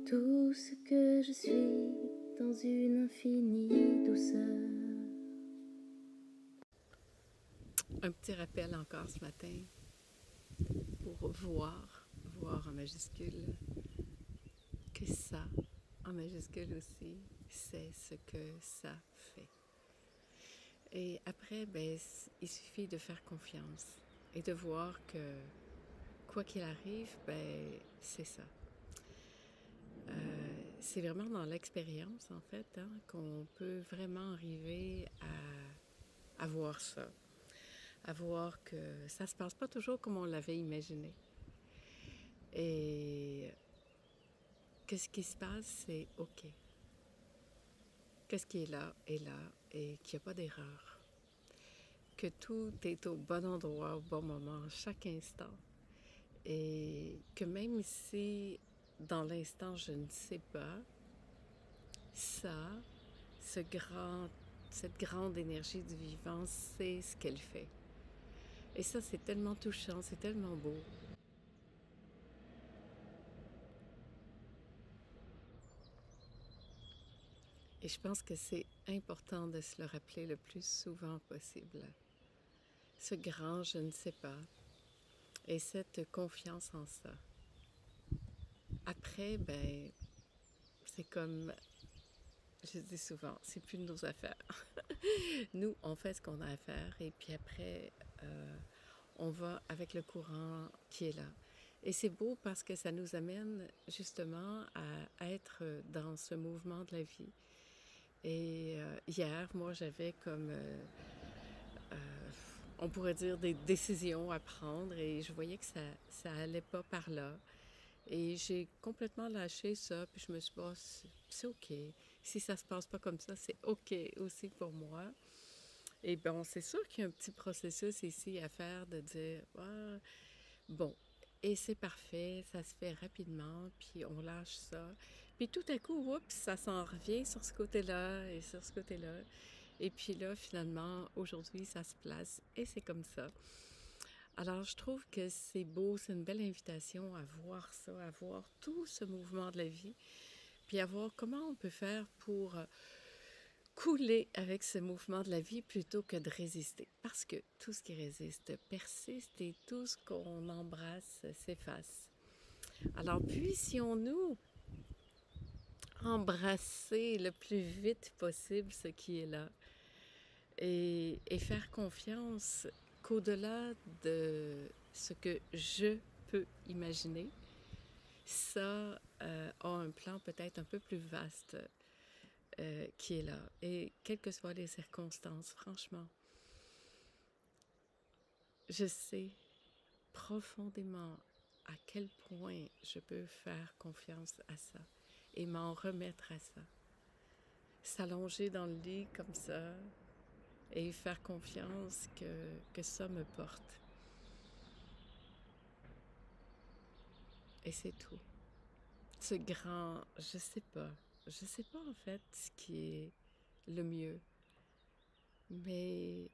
Tout ce que je suis dans une infinie douceur. Un petit rappel encore ce matin pour voir en majuscule, que ça, en majuscule aussi, c'est ce que ça fait. Et après, ben, il suffit de faire confiance et de voir que quoi qu'il arrive, ben, c'est ça. C'est vraiment dans l'expérience, en fait, hein, qu'on peut vraiment arriver à voir ça. À voir que ça se passe pas toujours comme on l'avait imaginé. Et que ce qui se passe, c'est OK. Que ce qui est là et qu'il n'y a pas d'erreur. Que tout est au bon endroit, au bon moment, chaque instant. Et que même si dans l'instant je ne sais pas, ça, cette grande énergie du vivant sait ce qu'elle fait. Et ça, c'est tellement touchant, c'est tellement beau. Et je pense que c'est important de se le rappeler le plus souvent possible. Ce grand je ne sais pas et cette confiance en ça. Après, ben, c'est comme je dis souvent, c'est plus de nos affaires. Nous, on fait ce qu'on a à faire et puis après, on va avec le courant qui est là. Et c'est beau parce que ça nous amène justement à être dans ce mouvement de la vie. Et hier, moi, j'avais comme, on pourrait dire, des décisions à prendre et je voyais que ça allait pas par là. Et j'ai complètement lâché ça, puis je me suis dit, bah, c'est OK. Si ça se passe pas comme ça, c'est OK aussi pour moi. Et bon, c'est sûr qu'il y a un petit processus ici à faire de dire, ah, bon, et c'est parfait, ça se fait rapidement, puis on lâche ça. Puis tout à coup, oups, ça s'en revient sur ce côté-là et sur ce côté-là. Et puis là, finalement, aujourd'hui, ça se place et c'est comme ça. Alors, je trouve que c'est beau, c'est une belle invitation à voir ça, à voir tout ce mouvement de la vie, puis à voir comment on peut faire pour couler avec ce mouvement de la vie plutôt que de résister. Parce que tout ce qui résiste persiste et tout ce qu'on embrasse s'efface. Alors, puissions-nous embrasser le plus vite possible ce qui est là et faire confiance qu'au-delà de ce que je peux imaginer, ça a un plan peut-être un peu plus vaste qui est là. Et quelles que soient les circonstances, franchement, je sais profondément à quel point je peux faire confiance à ça et m'en remettre à ça. S'allonger dans le lit comme ça et faire confiance que ça me porte. Et c'est tout. Ce grand, je sais pas en fait ce qui est le mieux, mais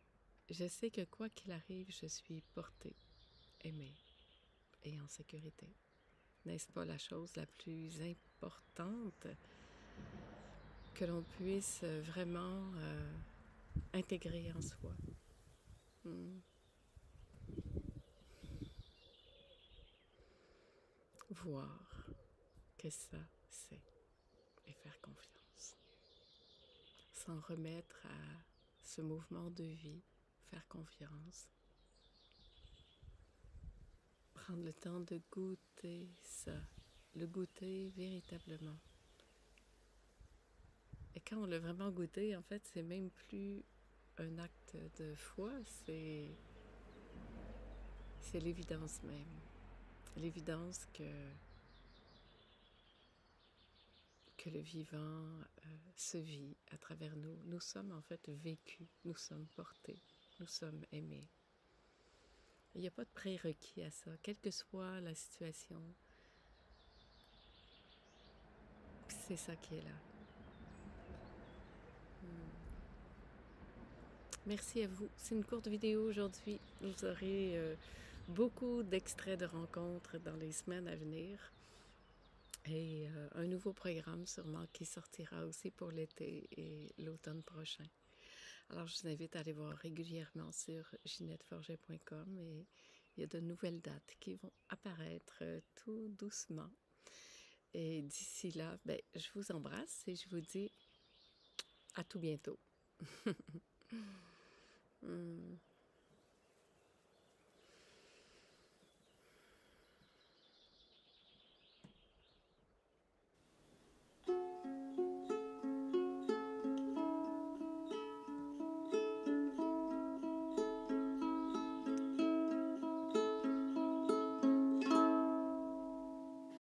je sais que quoi qu'il arrive, je suis portée, aimée et en sécurité. N'est-ce pas la chose la plus importante que l'on puisse vraiment intégrer en soi? Voir que ça, c'est et faire confiance. S'en remettre à ce mouvement de vie, faire confiance. Prendre le temps de goûter ça, le goûter véritablement. Et quand on l'a vraiment goûté, en fait, c'est même plus un acte de foi, c'est l'évidence même. L'évidence que le vivant se vit à travers nous. Nous sommes en fait vécus, nous sommes portés, nous sommes aimés. Il n'y a pas de prérequis à ça, quelle que soit la situation. C'est ça qui est là. Merci à vous. C'est une courte vidéo aujourd'hui. Vous aurez beaucoup d'extraits de rencontres dans les semaines à venir. et un nouveau programme sûrement qui sortira aussi pour l'été et l'automne prochain. Alors, je vous invite à aller voir régulièrement sur ginetteforget.com et il y a de nouvelles dates qui vont apparaître tout doucement. Et d'ici là, je vous embrasse et je vous dis à tout bientôt.